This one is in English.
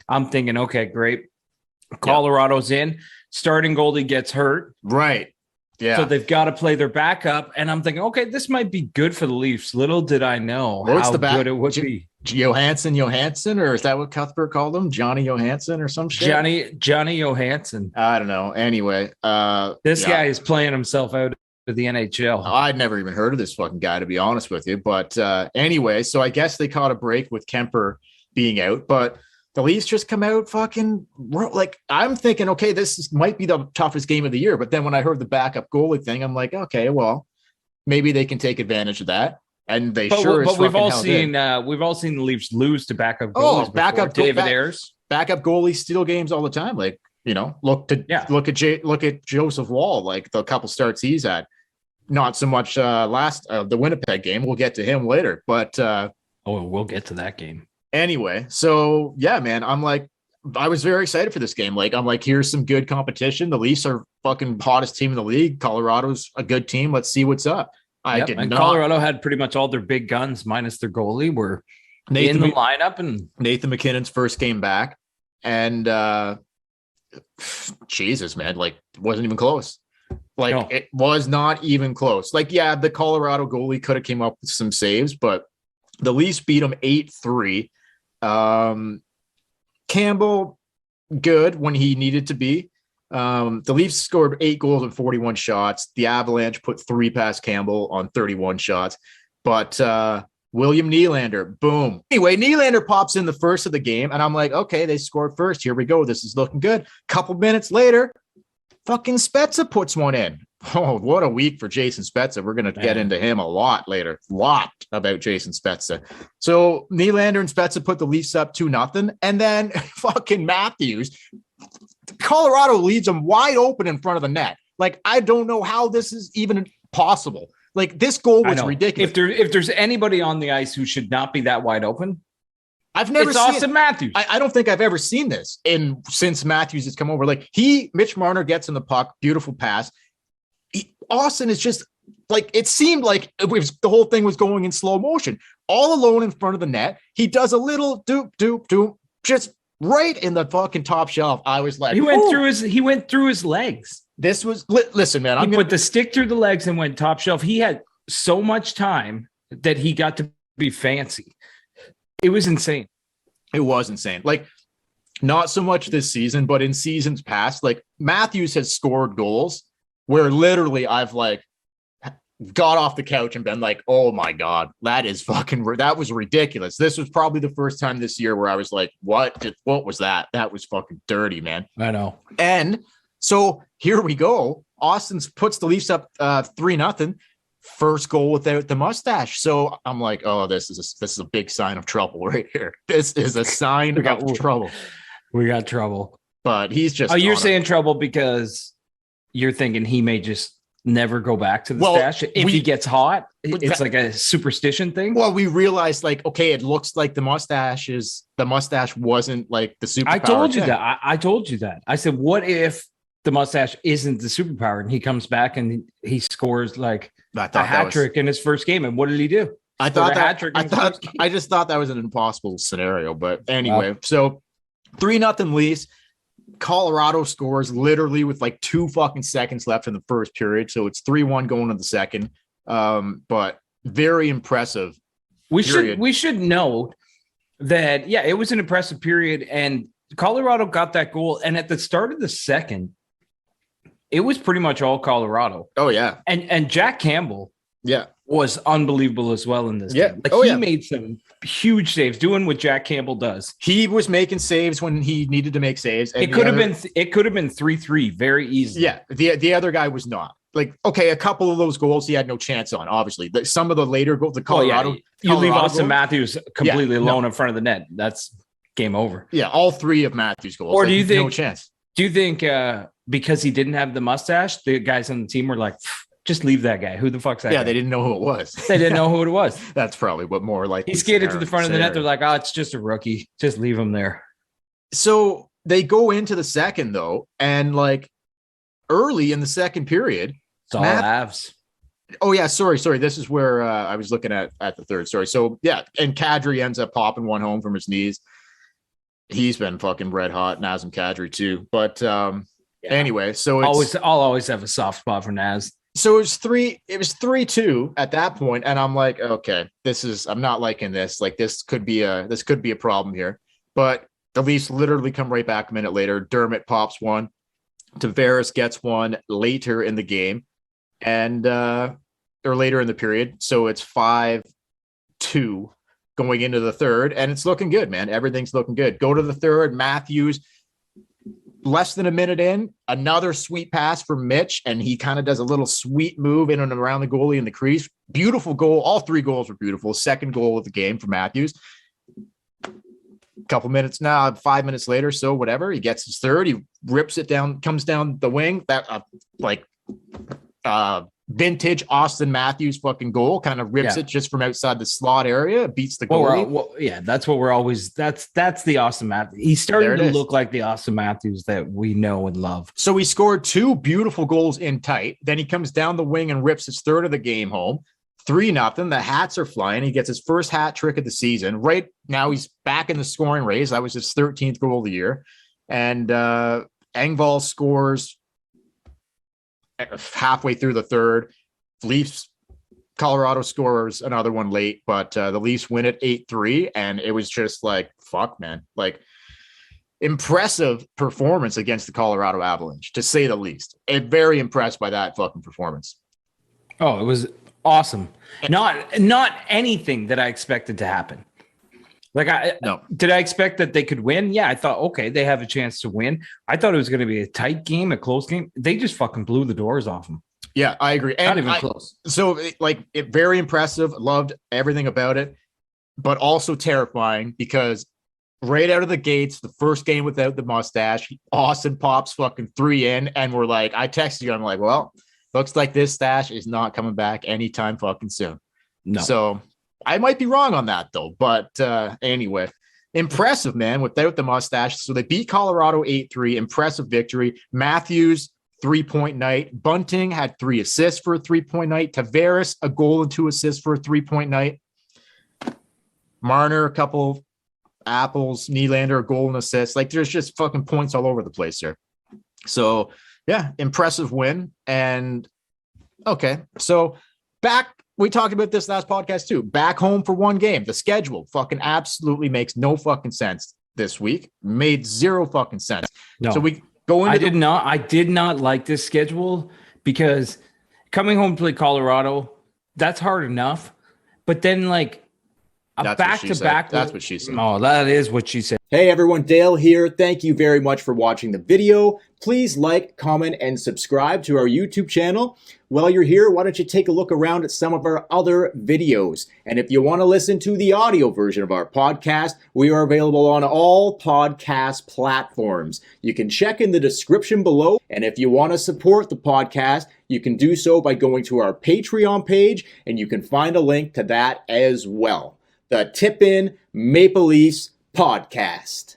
I'm thinking, okay, great. Yeah. Colorado's in. Starting goalie gets hurt. Right. So Yeah. they've got to play their backup. And I'm thinking, okay, this might be good for the Leafs. Little did I know What's how the good back? it would be. Johansson, or is that what Cuthbert called him? Johnny Johansson or some shit? Johnny Johansson. I don't know. Anyway, This yeah, guy is playing himself out of the NHL. I'd never even heard of this fucking guy, to be honest with you. But anyway, so I guess they caught a break with Kemper being out, but the Leafs just come out fucking like, I'm thinking, okay, might be the toughest game of the year. But then when I heard the backup goalie thing, I'm like, okay, well, maybe they can take advantage of that. And they But we've all seen the Leafs lose to backup oh goalies before. David back, Ayers. backup goalies steal games all the time. Like, look at Joseph Wall, like the couple starts he's had. Not so much the Winnipeg game. We'll get to him later, but we'll get to that game anyway. So yeah, man, I was very excited for this game. Like, I'm like, here's some good competition. The Leafs are fucking hottest team in the league. Colorado's a good team. Let's see what's up. Colorado had pretty much all their big guns minus their goalie were in the lineup, and Nathan McKinnon's first game back, and Jesus, man, like, it wasn't even close. Like, no. It was not even close. Like, yeah, the Colorado goalie could have came up with some saves, but the Leafs beat him 8-3. Campbell, good when he needed to be. The Leafs scored 8 goals and 41 shots. The Avalanche put 3 past Campbell on 31 shots. But William Nylander, boom. Anyway, Nylander pops in the first of the game, and I'm like, okay, they scored first. Here we go. This is looking good. Couple minutes later, fucking Spezza puts one in. Oh, what a week for Jason Spezza. We're going to get into him a lot later. Lot about Jason Spezza. So Nylander and Spezza put the Leafs up 2-0. And then fucking Matthews, Colorado leaves them wide open in front of the net. Like, I don't know how this is even possible. Like, this goal was ridiculous. If there's anybody on the ice who should not be that wide open, it's Austin Matthews. I don't think I've ever seen this since Matthews has come over. Like, Mitch Marner gets in the puck, beautiful pass. Austin is just like, it seemed like the whole thing was going in slow motion, all alone in front of the net. He does a little doop, just right in the fucking top shelf. I was like, he went through his legs. This was listen, man. He put the stick through the legs and went top shelf. He had so much time that he got to be fancy. It was insane. It was insane. Like, not so much this season, but in seasons past, like, Matthews has scored goals where literally I've like got off the couch and been like, oh my God, that was ridiculous. This was probably the first time this year where I was like, what was that? That was fucking dirty, man. I know. And so here we go. Austin puts the Leafs up 3-0. First goal without the mustache. So I'm like, oh, this is a big sign of trouble right here. This is a sign of trouble. We got trouble. But he's just. Oh, you're saying trouble because you're thinking he may just never go back to the stash if he gets hot. It's like a superstition thing. Well, we realized, like, okay, it looks like the mustache wasn't like the superpower. I told you that. I told you that. I said, what if the mustache isn't the superpower and he comes back and he scores like a hat trick in his first game? And what did he do? I just thought that was an impossible scenario. But anyway, So 3-0 Leafs. Colorado scores literally with like 2 fucking seconds left in the first period. So it's 3-1 going to the second. But very impressive. We should note that, yeah, it was an impressive period, and Colorado got that goal. And at the start of the second, it was pretty much all Colorado. Oh, yeah. And Jack Campbell was unbelievable as well in this game. Like, he made some huge saves, doing what Jack Campbell does. He was making saves when he needed to make saves. It could have been 3-3 very easily. Yeah, the other guy was not. Like, okay, a couple of those goals he had no chance on, obviously. Some of the later goals, the Colorado. You leave Austin Matthews completely alone in front of the net. That's game over. Yeah, all 3 of Matthews' goals. Or do you think no chance? Do you think because he didn't have the mustache, the guys on the team were like, just leave that guy? Who the fuck's that guy? Yeah, they didn't know who it was. They didn't know who it was. That's probably what more like. He skated to the front of the net. They're like, oh, it's just a rookie. Just leave him there. So they go into the second, though, and like early in the second period. It's all Avs. Oh, yeah. Sorry. This is where I was looking at the third. Sorry. So, yeah. And Kadri ends up popping one home from his knees. He's been fucking red hot. Nazem Kadri too. But anyway, so I'll always have a soft spot for Naz. So it was 3-2 at that point, and I'm like, okay, I'm not liking this. Like this could be a problem here. But the Leafs literally come right back a minute later. Dermott pops one. Tavares gets one later in the game, and or later in the period. So it's 5-2 going into the third, and it's looking good, man. Everything's looking good. Go to the third. Matthews, less than a minute in, another sweet pass from Mitch, and he kind of does a little sweet move in and around the goalie in the crease. Beautiful goal. All three goals were beautiful. Second goal of the game for Matthews. Couple minutes now, 5 minutes later, so whatever. He gets his third. He rips it down, comes down the wing. That vintage Austin Matthews fucking goal, kind of rips it just from outside the slot area, beats the goalie. That's what we're always. That's the Austin Matthews. He's starting to look like the Austin Matthews that we know and love. So he scored two beautiful goals in tight. Then he comes down the wing and rips his third of the game home. 3-0. The hats are flying. He gets his first hat trick of the season. Right now, he's back in the scoring race. That was his 13th goal of the year. And Engvall scores halfway through the third. Colorado scores another one late, but the Leafs win it 8-3. And it was just like, fuck, man. Like, impressive performance against the Colorado Avalanche, to say the least. Very impressed by that fucking performance. Oh, it was awesome. Not anything that I expected to happen. Did I expect that they could win? Yeah, I thought, okay, they have a chance to win. I thought it was going to be a tight game, a close game. They just fucking blew the doors off them. Yeah, I agree. Not even close. So, very impressive. Loved everything about it, but also terrifying because right out of the gates, the first game without the mustache, Austin pops fucking 3 in, and we're like, I texted you, I'm like, well, looks like this stash is not coming back anytime fucking soon. No. So I might be wrong on that though. But anyway, impressive, man, without the mustache. So they beat Colorado 8-3. Impressive victory. Matthews, 3-point night. Bunting had 3 assists for a 3-point night. Tavares, a goal and 2 assists for a 3-point night. Marner, a couple apples. Nylander, a goal and assist. Like, there's just fucking points all over the place here. So yeah, impressive win. And okay, so we talked about this last podcast too. Back home for one game. The schedule fucking absolutely makes no fucking sense this week. Made zero fucking sense. No. So we go into I did not like this schedule because coming home to play Colorado, that's hard enough. But then back-to-back. That's what she said. Oh, that is what she said. Hey everyone, Dale here. Thank you very much for watching the video. Please like, comment, and subscribe to our YouTube channel. While you're here, why don't you take a look around at some of our other videos? And if you want to listen to the audio version of our podcast, we are available on all podcast platforms. You can check in the description below. And if you want to support the podcast, you can do so by going to our Patreon page, and you can find a link to that as well. The Tip In Maple Leafs Podcast.